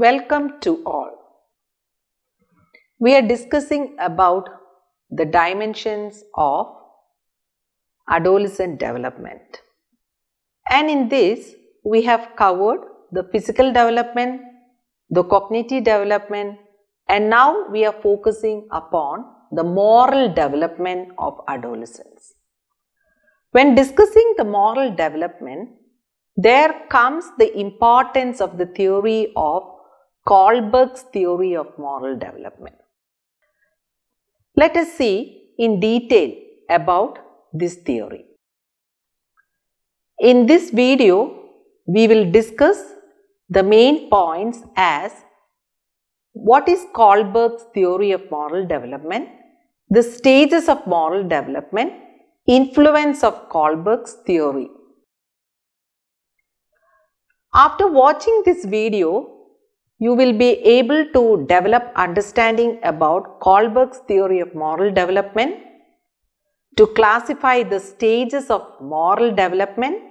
Welcome to all. We are discussing about the dimensions of adolescent development. And in this, we have covered the physical development, the cognitive development, and now we are focusing upon the moral development of adolescents. When discussing the moral development, there comes the importance of the theory of Kohlberg's theory of moral development. Let us see in detail about this theory. In this video, we will discuss the main points as what is Kohlberg's theory of moral development, the stages of moral development, influence of Kohlberg's theory. After watching this video, you will be able to develop understanding about Kohlberg's theory of moral development, to classify the stages of moral development,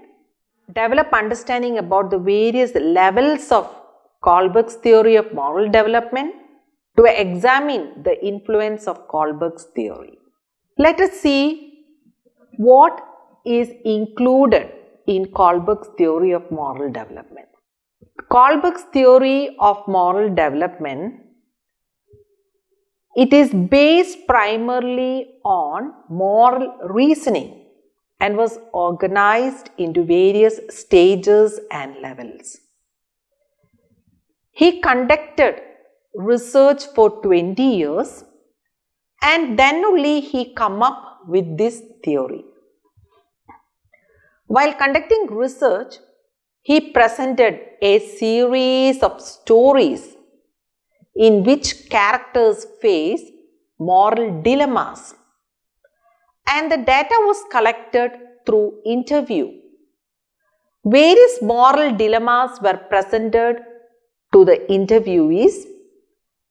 develop understanding about the various levels of Kohlberg's theory of moral development, to examine the influence of Kohlberg's theory. Let us see what is included in Kohlberg's theory of moral development. Kohlberg's theory of moral development, it is based primarily on moral reasoning and was organized into various stages and levels. He conducted research for 20 years and then only he come up with this theory. While conducting research, he presented a series of stories in which characters face moral dilemmas, and the data was collected through interview. Various moral dilemmas were presented to the interviewees,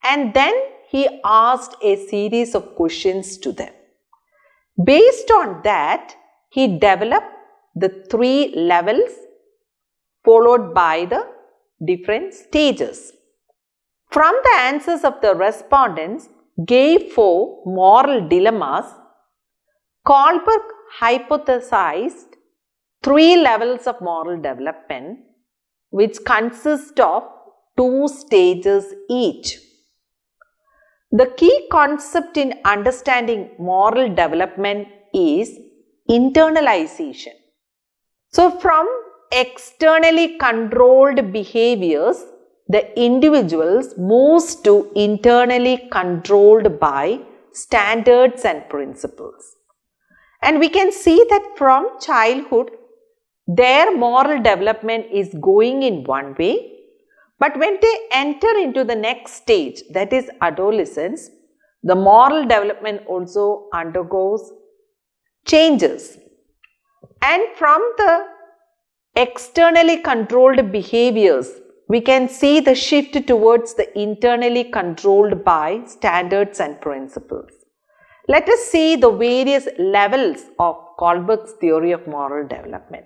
and then he asked a series of questions to them. Based on that, he developed the 3 levels followed by the different stages. From the answers of the respondents gave 4 moral dilemmas, Kohlberg hypothesized 3 levels of moral development which consist of 2 stages each. The key concept in understanding moral development is internalization. So, from externally controlled behaviors, the individuals moves to internally controlled by standards and principles. And we can see that from childhood, their moral development is going in one way, but when they enter into the next stage, that is adolescence, the moral development also undergoes changes. And from the externally controlled behaviors, we can see the shift towards the internally controlled by standards and principles. Let us see the various levels of Kohlberg's theory of moral development.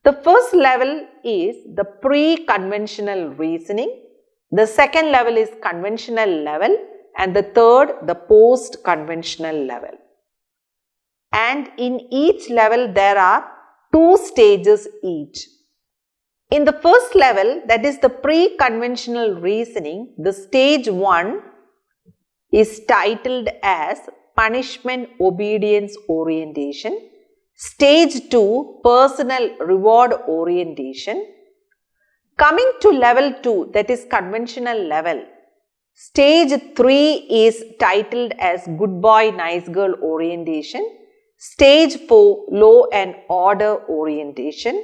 The first level is the pre-conventional reasoning, the second level is conventional level, and the third the post-conventional level. And in each level there are 2 stages each. In the first level, that is the pre-conventional reasoning, the stage 1 is titled as punishment obedience orientation, stage 2 personal reward orientation. Coming to level 2, that is conventional level, stage 3 is titled as good boy nice girl orientation, stage 4 law and order orientation,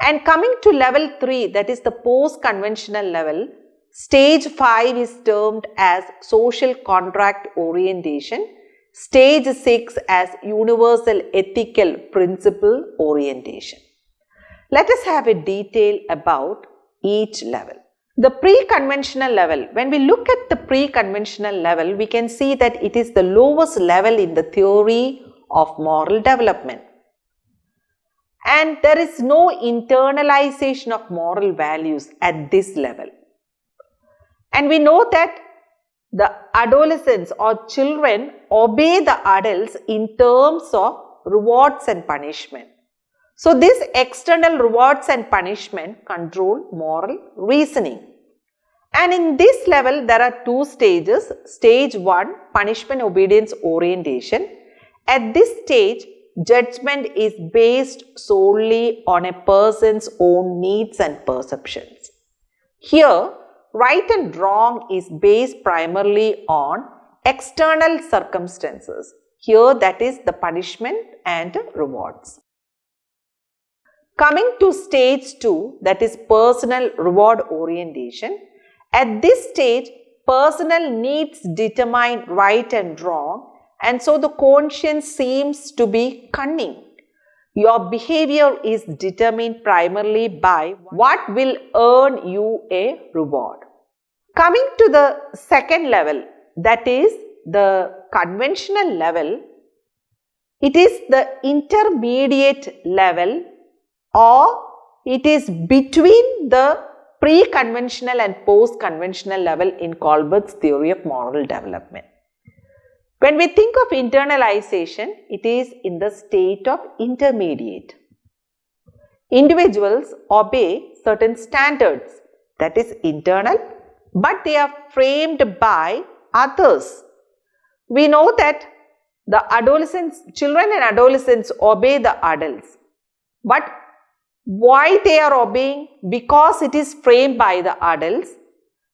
and coming to level 3, that is the post-conventional level, stage 5 is termed as social contract orientation, stage 6 as universal ethical principle orientation. Let us have a detail about each level. The pre-conventional level, when we look at the pre-conventional level, we can see that it is the lowest level in the theory of moral development. And there is no internalization of moral values at this level. And we know that the adolescents or children obey the adults in terms of rewards and punishment. So, this external rewards and punishment control moral reasoning. And in this level, there are two stages. Stage 1, punishment obedience orientation. At this stage, judgment is based solely on a person's own needs and perceptions. Here, right and wrong is based primarily on external circumstances. Here, that is the punishment and rewards. Coming to stage 2, that is personal reward orientation. At this stage, personal needs determine right and wrong, and so the conscience seems to be cunning. Your behavior is determined primarily by what will earn you a reward. Coming to the second level, that is the conventional level, it is the intermediate level, or it is between the pre-conventional and post-conventional level in Kohlberg's theory of moral development. When we think of internalization, it is in the state of intermediate. Individuals obey certain standards, that is internal, but they are framed by others. We know that children and adolescents obey the adults, but why they are obeying? Because it is framed by the adults.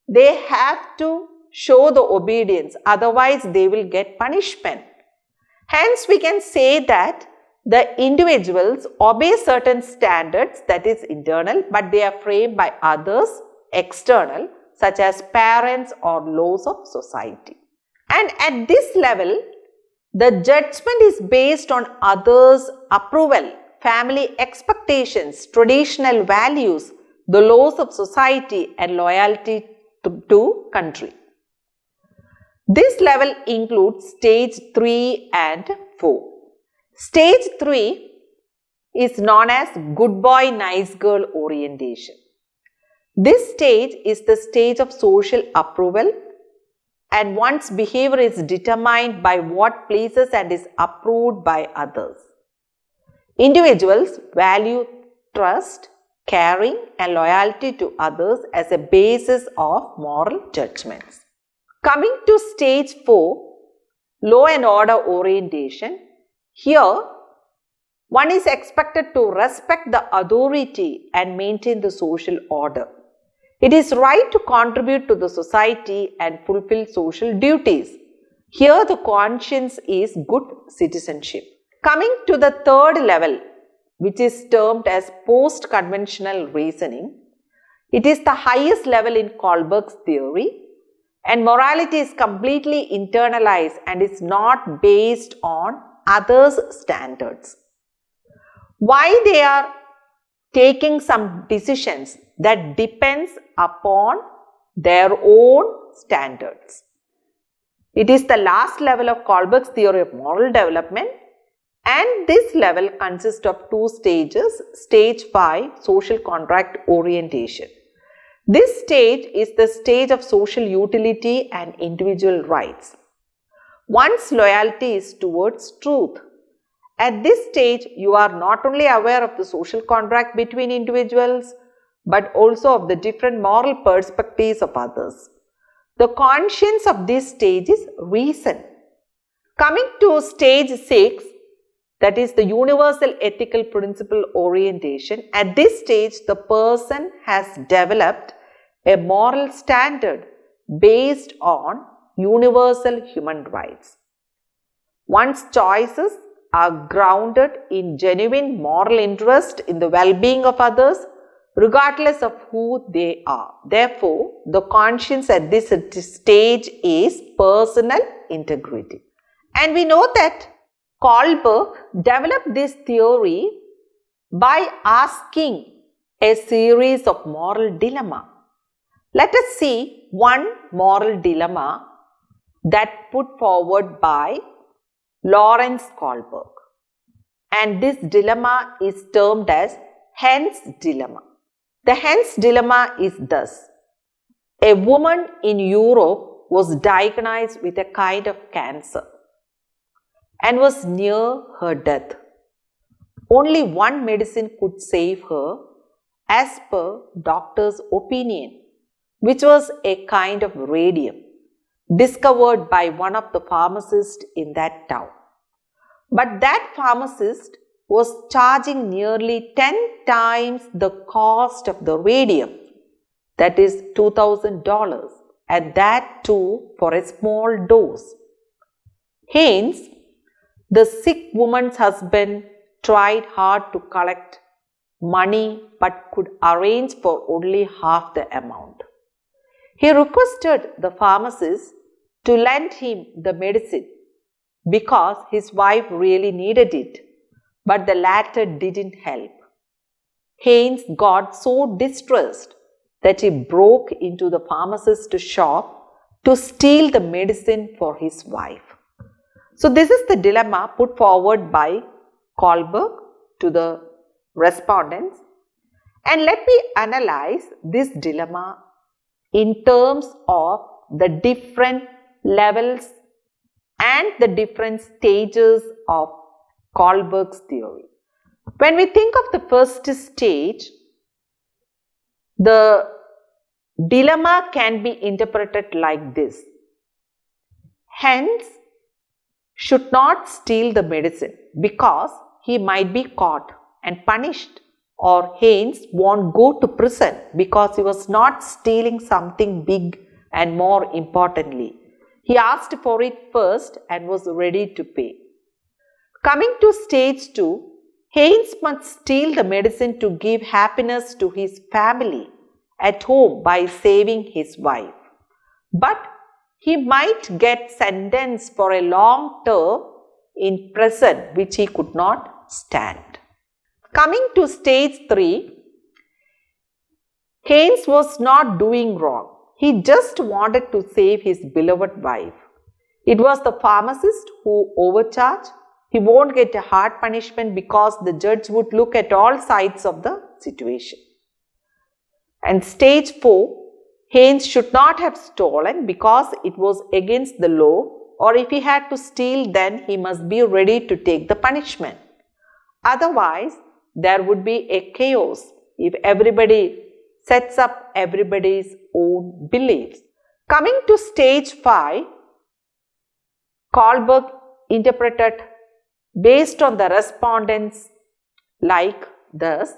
They have to show the obedience, otherwise they will get punishment. Hence, we can say that the individuals obey certain standards, that is internal, but they are framed by others, external, such as parents or laws of society. And at this level, the judgment is based on others' approval, family expectations, traditional values, the laws of society, and loyalty to country. This level includes stage 3 and 4. Stage 3 is known as good boy, nice girl orientation. This stage is the stage of social approval, and one's behavior is determined by what pleases and is approved by others. Individuals value trust, caring, and loyalty to others as a basis of moral judgments. Coming to stage 4, law and order orientation. Here, one is expected to respect the authority and maintain the social order. It is right to contribute to the society and fulfill social duties. Here, the conscience is good citizenship. Coming to the third level, which is termed as post-conventional reasoning, it is the highest level in Kohlberg's theory, and morality is completely internalized and is not based on others' standards. Why they are taking some decisions that depends upon their own standards. It is the last level of Kohlberg's theory of moral development, and this level consists of two stages. Stage 5, social contract orientation. This stage is the stage of social utility and individual rights. One's loyalty is towards truth. At this stage, you are not only aware of the social contract between individuals, but also of the different moral perspectives of others. The conscience of this stage is reason. Coming to stage 6, that is the universal ethical principle orientation. At this stage, the person has developed a moral standard based on universal human rights. One's choices are grounded in genuine moral interest in the well-being of others, regardless of who they are. Therefore, the conscience at this stage is personal integrity. And we know that Kohlberg developed this theory by asking a series of moral dilemmas. Let us see one moral dilemma that put forward by Lawrence Kohlberg, and this dilemma is termed as Hen's dilemma. The Hen's dilemma is thus: a woman in Europe was diagnosed with a kind of cancer and was near her death. Only one medicine could save her as per doctor's opinion, which was a kind of radium discovered by one of the pharmacists in that town. But that pharmacist was charging nearly 10 times the cost of the radium, that is $2,000, and that too for a small dose. Hence, the sick woman's husband tried hard to collect money but could arrange for only half the amount. He requested the pharmacist to lend him the medicine because his wife really needed it, but the latter didn't help. Hence got so distressed that he broke into the pharmacist's shop to steal the medicine for his wife. So this is the dilemma put forward by Kohlberg to the respondents, and let me analyze this dilemma in terms of the different levels and the different stages of Kohlberg's theory. When we think of the first stage, the dilemma can be interpreted like this: hence should not steal the medicine because he might be caught and punished, or hence won't go to prison because he was not stealing something big, and more importantly, he asked for it first and was ready to pay. Coming to stage 2, Haynes must steal the medicine to give happiness to his family at home by saving his wife. But he might get sentenced for a long term in prison which he could not stand. Coming to stage 3, Haynes was not doing wrong. He just wanted to save his beloved wife. It was the pharmacist who overcharged. He won't get a hard punishment because the judge would look at all sides of the situation. And stage 4, Haynes should not have stolen because it was against the law, or if he had to steal, then he must be ready to take the punishment. Otherwise, there would be a chaos if everybody sets up everybody's own beliefs. Coming to stage 5, Kohlberg interpreted based on the respondents like this: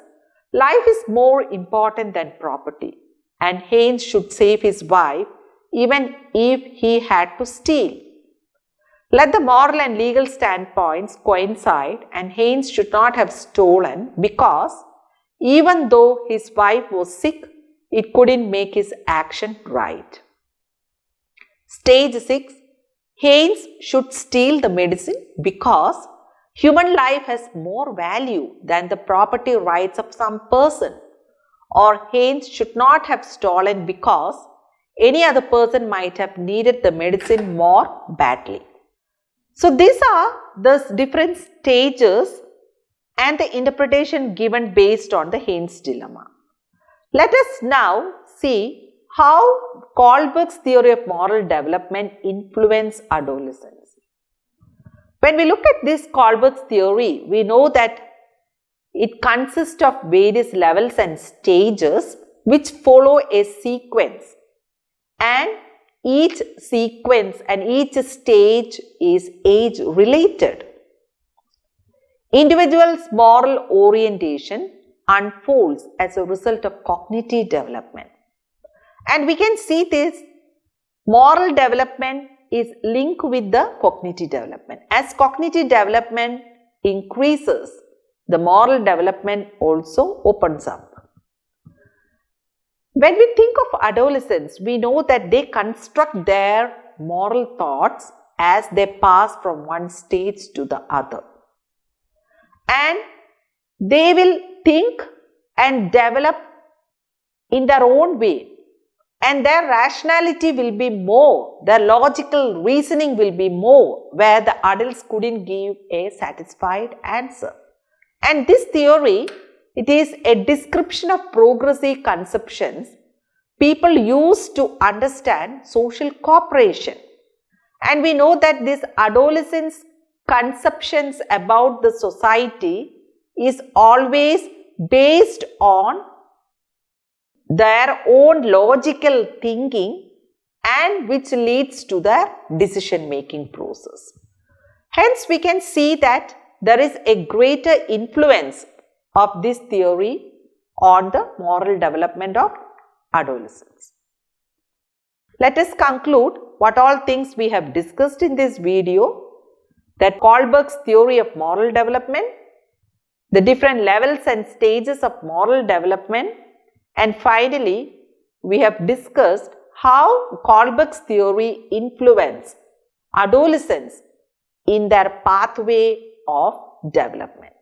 life is more important than property, and Haynes should save his wife even if he had to steal. Let the moral and legal standpoints coincide, and Haynes should not have stolen because even though his wife was sick, it couldn't make his action right. Stage 6, Haynes should steal the medicine because human life has more value than the property rights of some person, or Haynes should not have stolen because any other person might have needed the medicine more badly. So these are the different stages and the interpretation given based on the Haynes dilemma. Let us now see how Kohlberg's theory of moral development influenced adolescence. When we look at this Kohlberg's theory, we know that it consists of various levels and stages which follow a sequence, and each sequence and each stage is age related. Individual's moral orientation unfolds as a result of cognitive development. And we can see this moral development is linked with the cognitive development. As cognitive development increases, the moral development also opens up. When we think of adolescents, we know that they construct their moral thoughts as they pass from one stage to the other. And they will think and develop in their own way, and their rationality will be more, their logical reasoning will be more, where the adults couldn't give a satisfied answer. And this theory, it is a description of progressive conceptions people used to understand social cooperation. And we know that this adolescents' conceptions about the society is always based on their own logical thinking, and which leads to their decision making process. Hence, we can see that there is a greater influence of this theory on the moral development of adolescents. Let us conclude what all things we have discussed in this video: that Kohlberg's theory of moral development, the different levels and stages of moral development, and finally, we have discussed how Kohlberg's theory influences adolescents in their pathway of development.